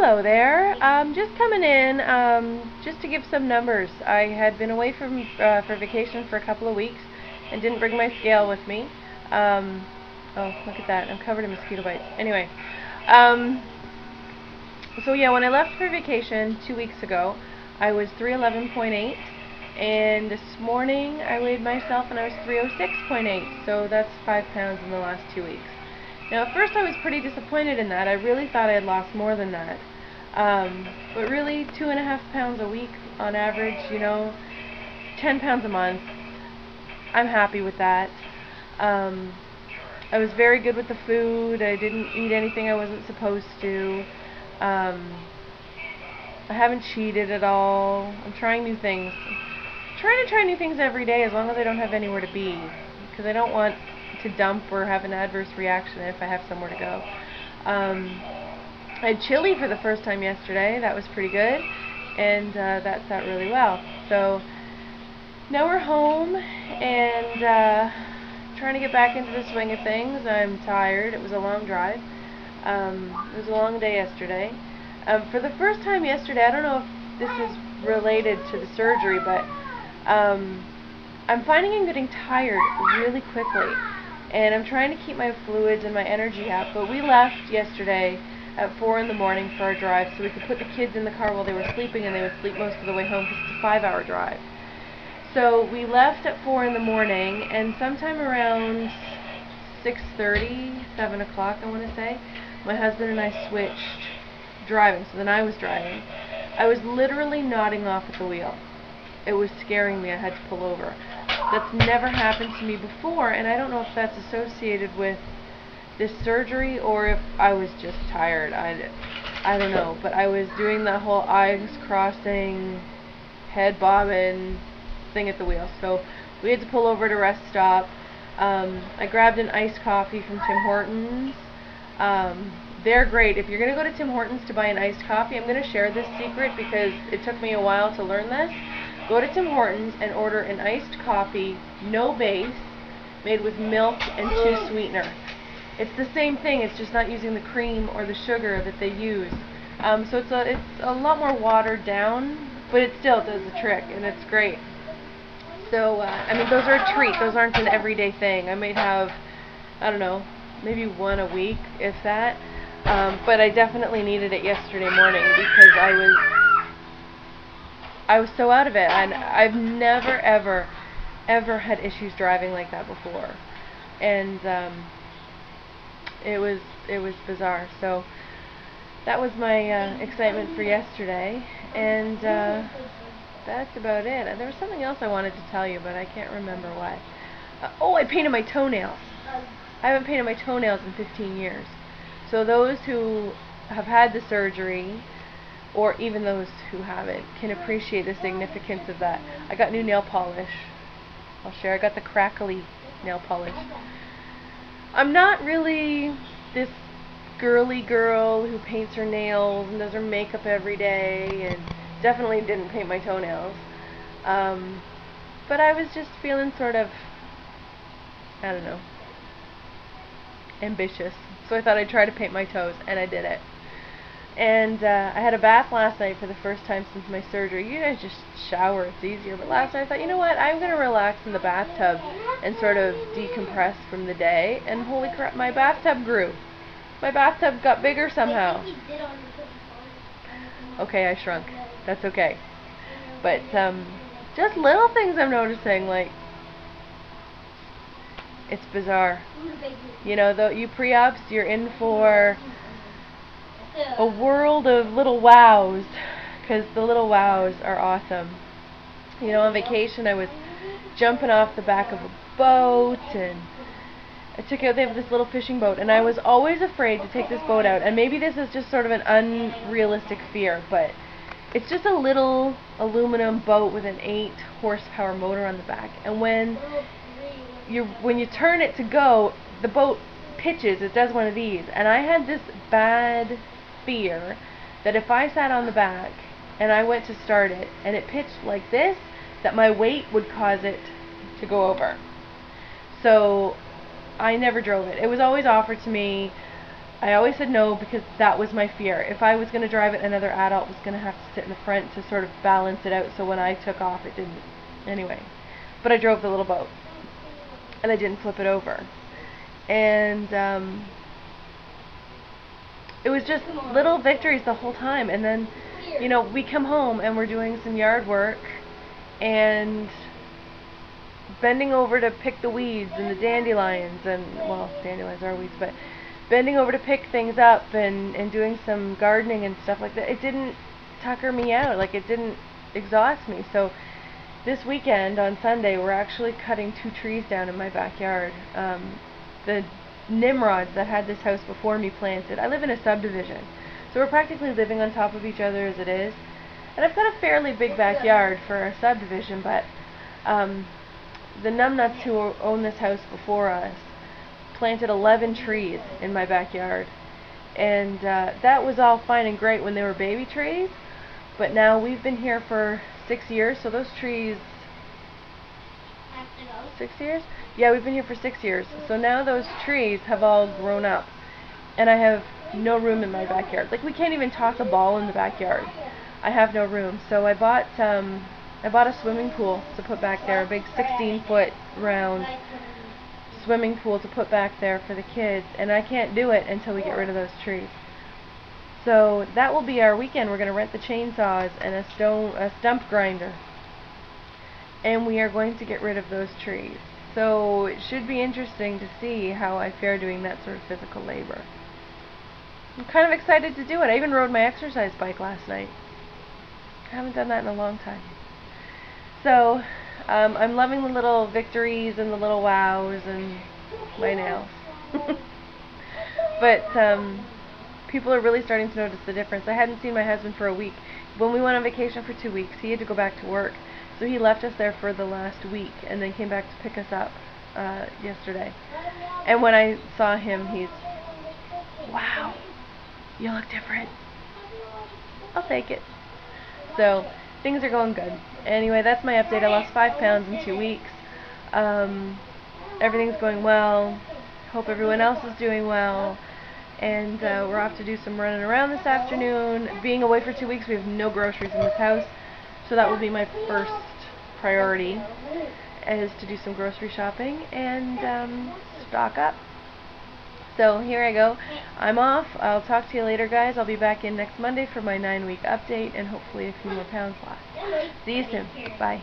Hello there. Just coming in just to give some numbers. I had been away from for vacation for a couple of weeks and didn't bring my scale with me. Oh, look at that. I'm covered in mosquito bites. Anyway, so yeah, when I left for vacation 2 weeks ago, I was 311.8, and this morning I weighed myself and I was 306.8, so that's 5 pounds in the last 2 weeks. Now, at first I was pretty disappointed in that. I really thought I had lost more than that. But really, 2.5 pounds a week on average, 10 pounds a month. I'm happy with that. I was very good with the food. I didn't eat anything I wasn't supposed to. I haven't cheated at all. I'm trying new things. I'm trying to try new things every day as long as I don't have anywhere to be, because I don't want to dump or have an adverse reaction if I have somewhere to go. I had chili for the first time yesterday. That was pretty good, and that sat really well. So now we're home and trying to get back into the swing of things. I'm tired. It was a long drive. It was a long day yesterday. For the first time yesterday, I don't know if this is related to the surgery, but I'm finding I'm getting tired really quickly. And I'm trying to keep my fluids and my energy up, but we left yesterday at 4 in the morning for our drive so we could put the kids in the car while they were sleeping, and they would sleep most of the way home because it's a 5-hour drive. So we left at 4 in the morning, and sometime around 6:30, 7 o'clock I want to say, my husband and I switched driving, so then I was driving. I was literally nodding off at the wheel. It was scaring me. I had to pull over. That's never happened to me before, and I don't know if that's associated with this surgery or if I was just tired. I don't know, but I was doing the whole eyes crossing, head bobbing thing at the wheel. So we had to pull over to rest stop. I grabbed an iced coffee from Tim Hortons. They're great. If you're going to go to Tim Hortons to buy an iced coffee, I'm going to share this secret because it took me a while to learn this. Go to Tim Hortons and order an iced coffee, no base, made with milk and 2 sweeteners. It's the same thing, it's just not using the cream or the sugar that they use. So it's a lot more watered down, but it still does the trick, and it's great. So, I mean, those are a treat. Those aren't an everyday thing. I might have, I don't know, maybe one a week, if that. But I definitely needed it yesterday morning because I was so out of it, and I've never ever had issues driving like that before, and it was bizarre. So that was my excitement for yesterday, and that's about it. There was something else I wanted to tell you, but I can't remember why. Oh, I painted my toenails. I haven't painted my toenails in 15 years. So those who have had the surgery, or even those who haven't, can appreciate the significance of that. I got new nail polish. I'll share. I got the crackly nail polish. I'm not really this girly girl who paints her nails and does her makeup every day, and definitely didn't paint my toenails. But I was just feeling sort of, I don't know, ambitious. So I thought I'd try to paint my toes, and I did it. And I had a bath last night for the first time since my surgery. You guys just shower, it's easier. But last night I thought, you know what, I'm going to relax in the bathtub and sort of decompress from the day. And holy crap, my bathtub grew. My bathtub got bigger somehow. Okay, I shrunk. That's okay. But just little things I'm noticing, like, it's bizarre. You know, though, you pre-ops, you're in for a world of little wows, because the little wows are awesome. You know, on vacation I was jumping off the back of a boat, and I took out, they have this little fishing boat, and I was always afraid to take this boat out, and maybe this is just sort of an unrealistic fear, but it's just a little aluminum boat with an 8 horsepower motor on the back, and when you turn it to go, the boat pitches. It does one of these, and I had this bad fear that if I sat on the back and I went to start it and it pitched like this, that my weight would cause it to go over. So I never drove it. It was always offered to me I always said no because that was my fear. If I was going to drive it, another adult was going to have to sit in the front to sort of balance it out, so when I took off it didn't. Anyway, but I drove the little boat, and I didn't flip it over. And it was just little victories the whole time. And then, you know, we come home and we're doing some yard work and bending over to pick the weeds and the dandelions, and, well, dandelions are weeds, but bending over to pick things up and doing some gardening and stuff like that, it didn't tucker me out, like it didn't exhaust me. So this weekend on Sunday we're actually cutting 2 trees down in my backyard. The Nimrods that had this house before me planted. I live in a subdivision, so we're practically living on top of each other as it is, and I've got a fairly big backyard for a subdivision, but the numbnuts who own this house before us planted 11 trees in my backyard, and that was all fine and great when they were baby trees, but now we've been here for 6 years, so those trees, 6 years? Yeah, we've been here for 6 years, so now those trees have all grown up, and I have no room in my backyard. Like, we can't even toss a ball in the backyard. I have no room, so I bought a swimming pool to put back there, a big 16-foot round swimming pool to put back there for the kids, and I can't do it until we get rid of those trees. So that will be our weekend. We're going to rent the chainsaws and a stump grinder, and we are going to get rid of those trees. So it should be interesting to see how I fare doing that sort of physical labor. I'm kind of excited to do it. I even rode my exercise bike last night. I haven't done that in a long time. So I'm loving the little victories and the little wows and my nails. But people are really starting to notice the difference. I hadn't seen my husband for a week. When we went on vacation for 2 weeks, he had to go back to work, so he left us there for the last week and then came back to pick us up yesterday. And when I saw him, he's, wow, you look different. I'll take it. So things are going good. Anyway, that's my update. I lost 5 pounds in 2 weeks. Everything's going well. Hope everyone else is doing well. And we're off to do some running around this afternoon. Being away for 2 weeks, we have no groceries in this house, so that will be my first priority, is to do some grocery shopping and stock up. So here I go. I'm off. I'll talk to you later, guys. I'll be back in next Monday for my 9-week update and hopefully a few more pounds lost. See you soon. Bye.